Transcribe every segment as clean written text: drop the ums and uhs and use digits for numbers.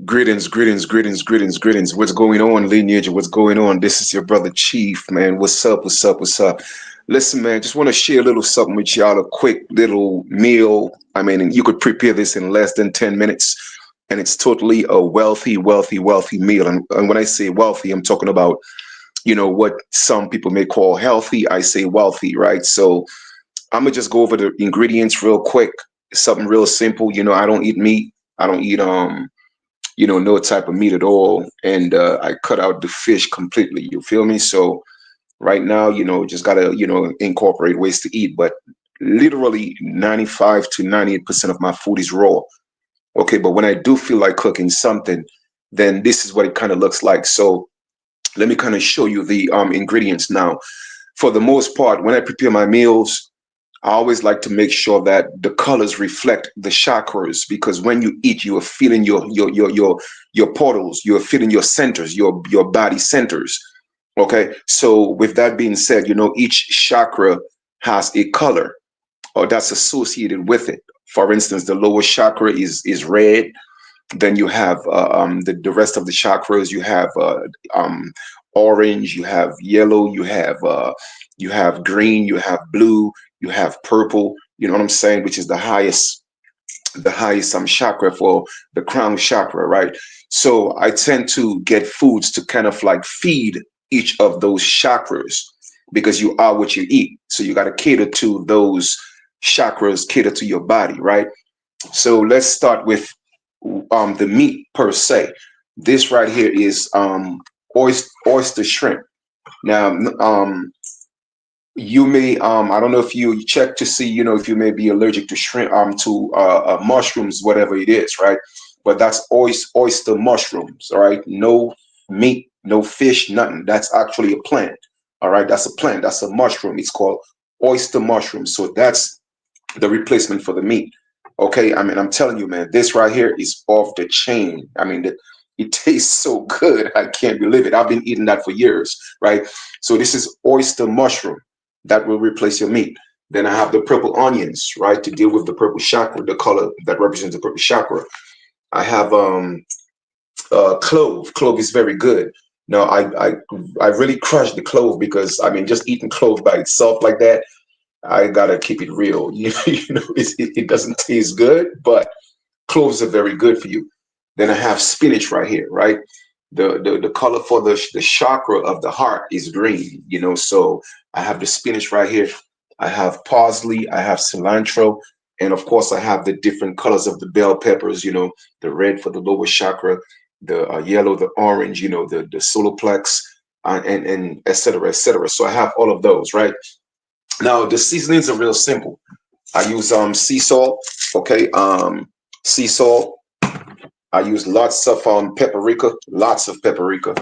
Greetings, greetings, greetings, greetings, greetings. What's going on, lineage? What's going on? This is your brother Chief, man. What's up? What's up? What's up? Listen, man, just want to share a little something with y'all, a quick little meal. I mean, you could prepare this in less than 10 minutes, and it's totally a wealthy, wealthy, wealthy meal. And when I say wealthy, I'm talking about, what some people may call healthy. I say wealthy, right? So I'm going to just go over the ingredients real quick. Something real simple. I don't eat meat. I don't eat, no type of meat at all. And I cut out the fish completely. You feel me? So right now, just gotta, incorporate ways to eat. But literally 95 to 98% of my food is raw. Okay, but when I do feel like cooking something, then this is what it kind of looks like. So let me kind of show you the ingredients now. For the most part, when I prepare my meals, I always like to make sure that the colors reflect the chakras, because when you eat, you are feeling your portals, you're feeling your centers, your body centers. Okay. So with that being said, each chakra has a color or that's associated with it. For instance, the lower chakra is red. Then you have the rest of the chakras. You have orange, you have yellow, you have green, you have blue, you have purple. You know what I'm saying? Which is the highest chakra for the crown chakra, right? So I tend to get foods to kind of like feed each of those chakras, because you are what you eat. So you got to cater to those chakras, cater to your body, right? So let's start with the meat per se. This right here is oyster shrimp. Now, you may I don't know if you check to see, if you may be allergic to shrimp, to mushrooms, whatever it is, right? But that's oyster mushrooms, all right? No meat, no fish, nothing. That's actually a plant. All right, that's a plant, that's a mushroom. It's called oyster mushroom. So that's the replacement for the meat. Okay, I mean, I'm telling you, man, this right here is off the chain. I mean, it tastes so good. I can't believe it. I've been eating that for years, right? So this is oyster mushroom that will replace your meat. Then I have the purple onions, right, to deal with the purple chakra, the color that represents the purple chakra. I have clove. Clove is very good. Now I really crush the clove, because I mean, just eating clove by itself like that, I gotta keep it real. It doesn't taste good, but cloves are very good for you. Then I have spinach right here, right? The color for the chakra of the heart is green, so I have the spinach right here. I have parsley, I have cilantro, and of course I have the different colors of the bell peppers, the red for the lower chakra, the yellow, the orange, the solar plex, and et cetera, et cetera. So I have all of those, right? Now the seasonings are real simple. I use sea salt, okay, sea salt. I use lots of paprika, lots of paprika.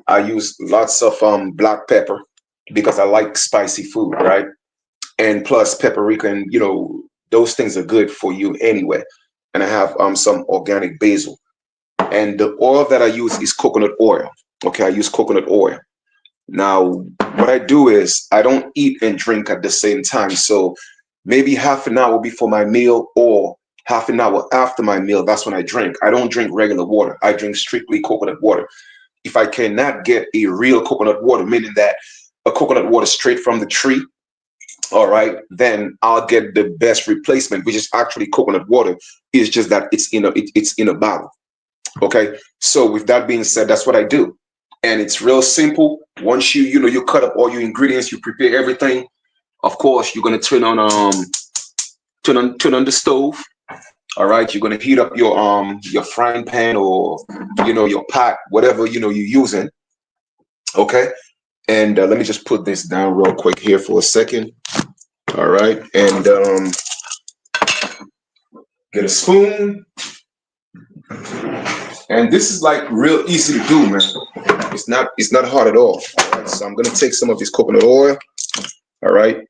I use lots of black pepper, because I like spicy food, right? And plus paprika, and those things are good for you anyway. And I have some organic basil. And the oil that I use is coconut oil. Okay, I use coconut oil. Now, what I do is I don't eat and drink at the same time. So maybe half an hour before my meal, or half an hour after my meal, that's when I drink. I don't drink regular water. I drink strictly coconut water. If I cannot get a real coconut water, meaning that a coconut water straight from the tree, all right, then I'll get the best replacement, which is actually coconut water. It's just that it's in a bottle. Okay. So with that being said, that's what I do. And it's real simple. Once you cut up all your ingredients, you prepare everything. Of course, you're gonna turn on the stove. All right. You're gonna heat up your frying pan, or your pot, whatever you're using. Okay. And let me just put this down real quick here for a second. All right. And get a spoon. And this is like real easy to do, man. It's not hard at all. All right, so I'm gonna take some of this coconut oil. All right,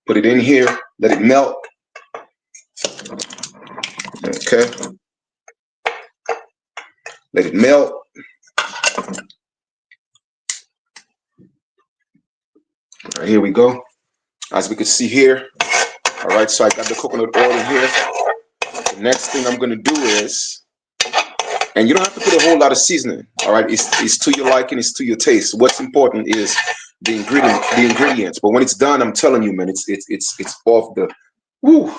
put it in here, let it melt. Okay, let it melt. All right, here we go. As we can see here. All right, so I got the coconut oil in here. The next thing I'm gonna do is And you don't have to put a whole lot of seasoning. All right, it's to your liking, it's to your taste. What's important is the ingredients. But when it's done, I'm telling you, man, it's off the woo.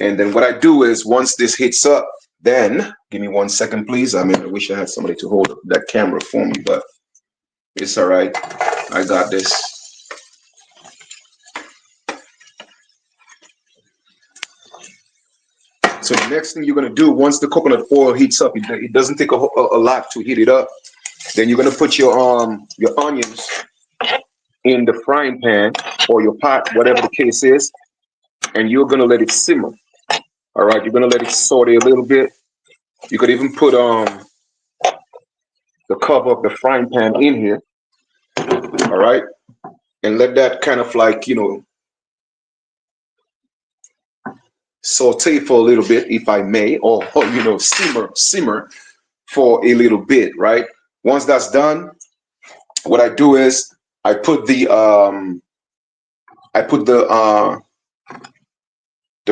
And then what I do is once this hits up, then give me 1 second, please. I mean, I wish I had somebody to hold that camera for me, but it's all right. I got this. So the next thing you're gonna do once the coconut oil heats up, it doesn't take a lot to heat it up. Then you're gonna put your onions in the frying pan or your pot, whatever the case is, and you're gonna let it simmer. All right, you're gonna let it saute a little bit. You could even put the cover of the frying pan in here. All right, and let that kind of like saute for a little bit, if I may, or simmer for a little bit, right? Once that's done, what I do is I put the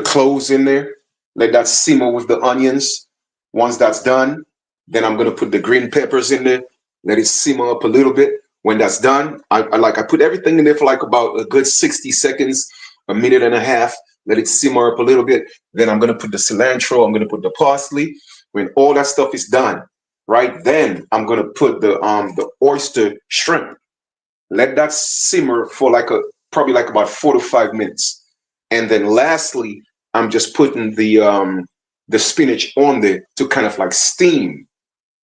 cloves in there, let that simmer with the onions. Once that's done, then I'm gonna put the green peppers in there, let it simmer up a little bit. When that's done, I put everything in there for like about a good 60 seconds, a minute and a half. Let it simmer up a little bit. Then I'm gonna put the cilantro, I'm gonna put the parsley. When all that stuff is done, right, then I'm gonna put the oyster shrimp. Let that simmer for probably like about 4 to 5 minutes. And then lastly, I'm just putting the spinach on there to kind of like steam,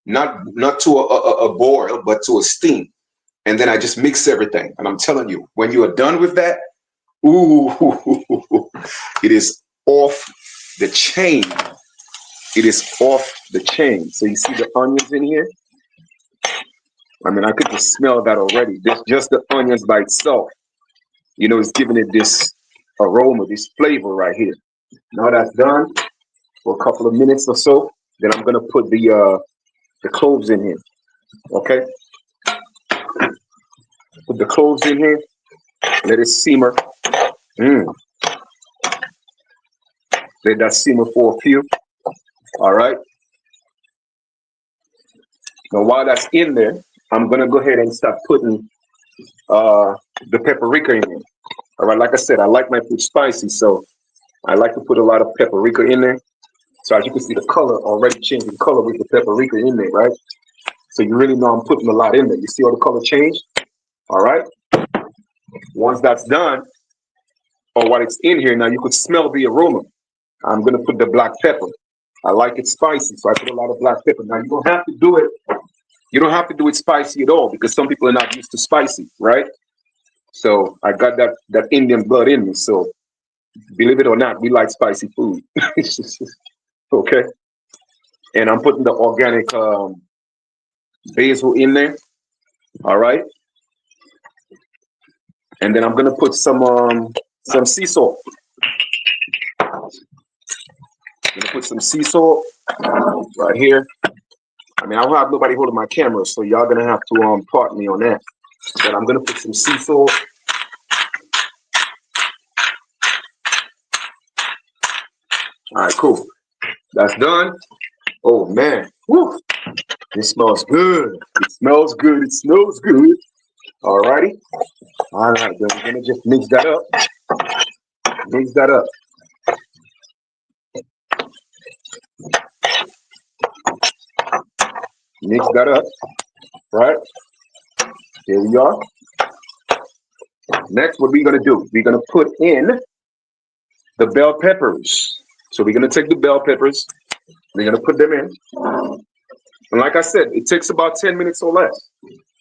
not to a boil, but to a steam. And then I just mix everything. And I'm telling you, when you are done with that, ooh, it is off the chain. It is off the chain. So you see the onions in here? I mean, I could just smell that already. Just the onions by itself, it's giving it this aroma, this flavor right here. Now that's done for a couple of minutes or so, then I'm gonna put the cloves in here. Okay, put the cloves in here. Let it simmer. Let that simmer for a few. All right. Now while that's in there, I'm gonna go ahead and start putting the paprika in there. All right. Like I said, I like my food spicy, so I like to put a lot of paprika in there. So as you can see, the color already changing color with the paprika in there, right? So you really know I'm putting a lot in there. You see how the color changed? All right. Once that's done, or while it's in here, now you could smell the aroma. I'm gonna put the black pepper. I like it spicy, so I put a lot of black pepper. Now you don't have to do it. You don't have to do it spicy at all because some people are not used to spicy, right? So I got that Indian blood in me. So believe it or not, we like spicy food. Okay. And I'm putting the organic basil in there. All right. And then I'm gonna put some sea salt. I'm gonna put some sea salt right here. I mean, I don't have nobody holding my camera, so y'all gonna have to pardon me on that. But I'm gonna put some sea salt. All right, cool. That's done. Oh man, woo! It smells good. It smells good. It smells good. All righty. All right, then we're gonna just mix that up. Mix that up. Mix that up. Right. Here we are. Next, what we're gonna do? We're gonna put in the bell peppers. So we're gonna take the bell peppers. We're gonna put them in. And like I said, it takes about 10 minutes or less.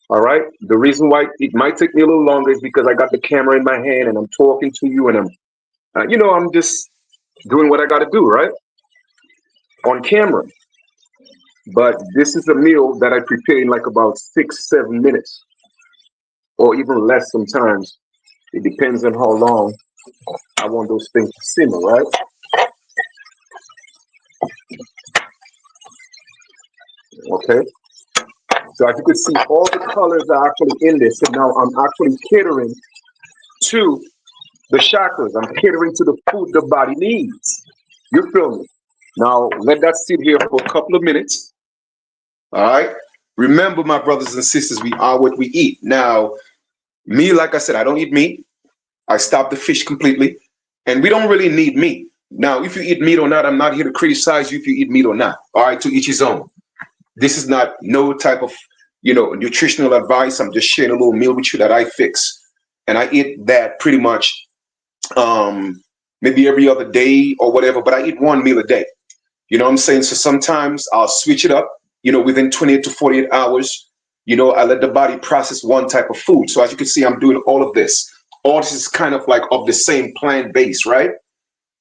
All right. The reason why it might take me a little longer is because I got the camera in my hand and I'm talking to you and I'm just doing what I got to do, right? On camera. But this is a meal that I prepare in like about 6-7 minutes or even less sometimes. It depends on how long I want those things to simmer, right? Okay. So as you can see, all the colors are actually in this. So now I'm actually catering to the chakras. I'm catering to the food the body needs. You feel me? Now let that sit here for a couple of minutes. All right. Remember, my brothers and sisters, we are what we eat. Now, me, like I said, I don't eat meat. I stopped the fish completely, and we don't really need meat. Now, if you eat meat or not, I'm not here to criticize you if you eat meat or not. All right, to each his own. This is not no type of, nutritional advice. I'm just sharing a little meal with you that I fix, and I eat that pretty much maybe every other day or whatever. But I eat one meal a day. You know what I'm saying? So sometimes I'll switch it up. Within 28 to 48 hours. I let the body process one type of food. So as you can see, I'm doing all of this. All this is kind of like of the same plant base, right?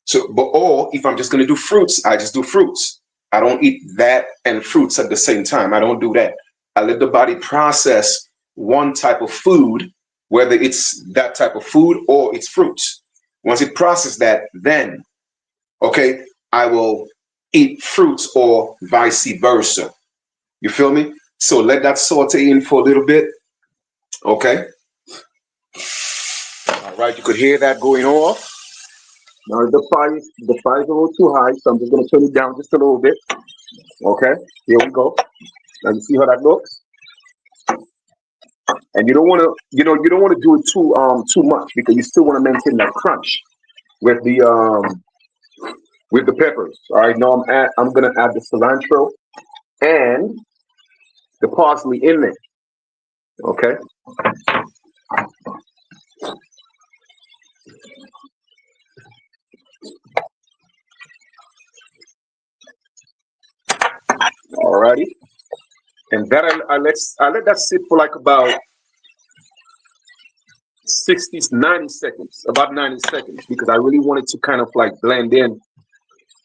So, or if I'm just going to do fruits, I just do fruits. I don't eat that and fruits at the same time. I don't do that. I let the body process one type of food, whether it's that type of food or it's fruits. Once it processes that, then, okay, I will eat fruits or vice versa. You feel me? So let that saute in for a little bit. Okay. All right. You could hear that going off. Now the fire's a little too high, so I'm just gonna turn it down just a little bit. Okay. Here we go. Now you see how that looks. And you don't want to, you don't want to do it too much because you still want to maintain that crunch with the peppers. All right. Now I'm gonna add the cilantro and the parsley in there. Okay. Alrighty. And that I let that sit for like about 60, 90 seconds, about 90 seconds, because I really want it to kind of like blend in,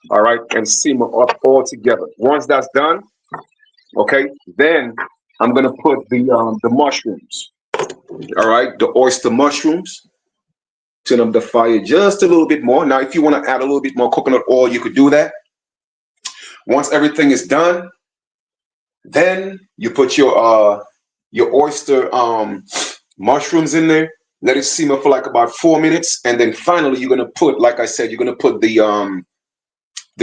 all right, and simmer up all together. Once that's done, okay, then I'm gonna put the mushrooms, all right, the oyster mushrooms. Turn up the fire just a little bit more. Now, if you want to add a little bit more coconut oil, you could do that. Once everything is done, then you put your oyster mushrooms in there. Let it simmer for like about 4 minutes, and then finally you're gonna put, like I said, you're gonna put the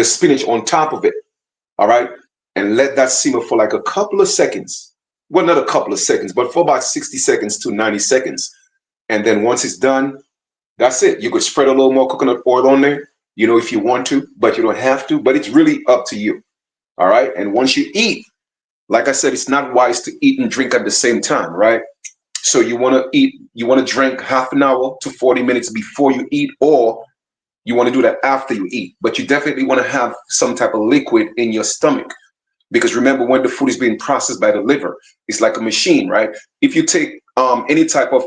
spinach on top of it. All right, and let that simmer for like a couple of seconds. Well, not a couple of seconds, but for about 60 seconds to 90 seconds. And then once it's done, that's it. You could spread a little more coconut oil on there, if you want to, but you don't have to. But it's really up to you. All right. And once you eat, like I said, it's not wise to eat and drink at the same time, right? So you want to drink half an hour to 40 minutes before you eat, or you want to do that after you eat. But you definitely want to have some type of liquid in your stomach. Because remember, when the food is being processed by the liver, it's like a machine, right? If you take any type of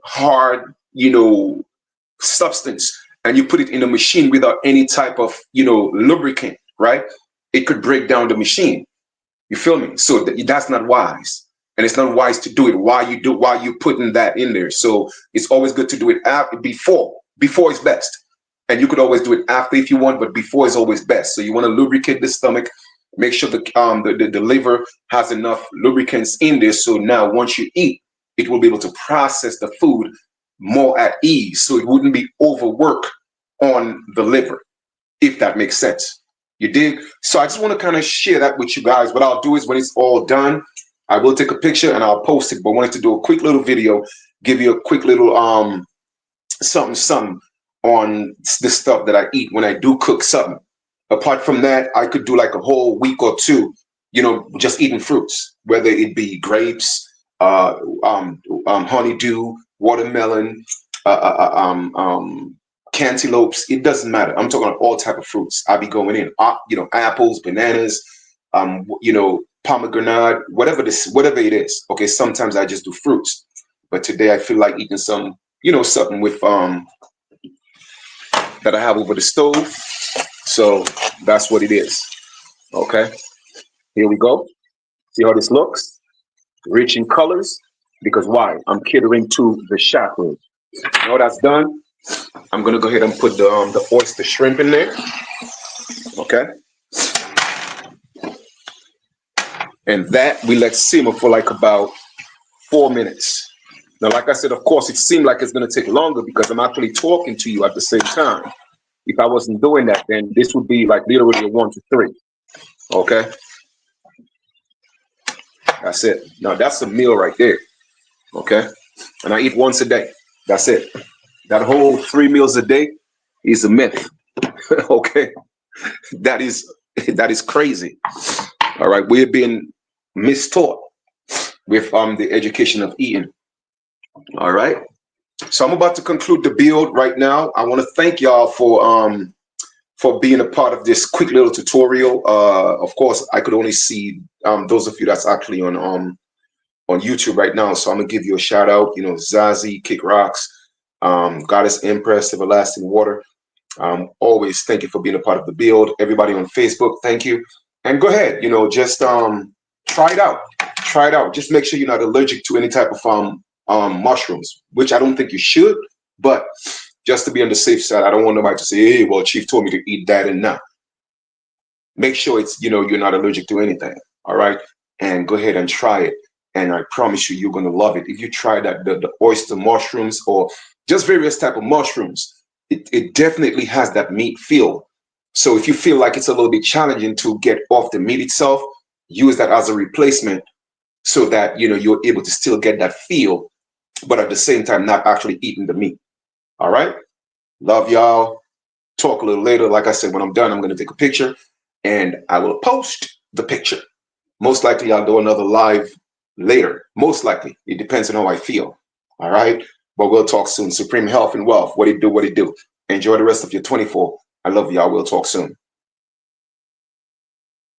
hard, substance, and you put it in a machine without any type of, lubricant, right? It could break down the machine. You feel me? So that's not wise, and it's not wise to do it while you're putting that in there. So it's always good to do it before. Before is best, and you could always do it after if you want, but before is always best. So you want to lubricate the stomach. Make sure the liver has enough lubricants in there. So now once you eat, it will be able to process the food more at ease. So it wouldn't be overwork on the liver, if that makes sense. You dig? So I just want to kind of share that with you guys. What I'll do is when it's all done, I will take a picture and I'll post it. But I wanted to do a quick little video, give you a quick little something on the stuff that I eat when I do cook something. Apart from that, I could do like a whole week or two, just eating fruits, whether it be grapes, honeydew, watermelon, cantaloupes. It doesn't matter. I'm talking about all type of fruits. I'll be going in, apples, bananas, pomegranate, whatever it is. Okay, sometimes I just do fruits, but today I feel like eating some, something with that I have over the stove. So that's what it is. Okay, here we go. See how this looks? Rich in colors. Because why? I'm catering to the chakras. Now that's done, I'm gonna go ahead and put the oyster shrimp in there. Okay. And that we let simmer for like about 4 minutes. Now, like I said, of course, it seemed like it's gonna take longer because I'm actually talking to you at the same time. If I wasn't doing that, then this would be like literally a 1 to 3. Okay, that's it. Now that's a meal right there. Okay, and I eat once a day. That's it. That whole 3 meals a day is a myth. Okay, that is that is crazy. All right, we've been mistaught with the education of eating. All right, so I'm about to conclude the build right now. I want to thank y'all for being a part of this quick little tutorial. Of course, I could only see those of you that's actually on YouTube right now. So I'm gonna give you a shout out. You know, Zazie, Kick Rocks, Goddess Empress, Everlasting Water. Always thank you for being a part of the build. Everybody on Facebook, thank you. And go ahead, you know, just try it out. Try it out. Just make sure you're not allergic to any type of mushrooms, which I don't think you should. But just to be on the safe side, I don't want nobody to say, "Hey, well, Chief told me to eat that," and not. Make sure it's, you know, you're not allergic to anything. All right, and go ahead and try it. And I promise you, you're gonna love it. If you try that, the oyster mushrooms or just various type of mushrooms, it definitely has that meat feel. So if you feel like it's a little bit challenging to get off the meat itself, use that as a replacement so that, you know, you're able to still get that feel, but at the same time not actually eating the meat. All right. Love y'all. Talk a little later. Like I said, when I'm done, I'm going to take a picture and I will post the picture. Most likely I'll do another live later. Most likely. It depends on how I feel. All right. But we'll talk soon. Supreme Health and Wealth. What it do, what it do. Enjoy the rest of your 24. I love y'all. We'll talk soon.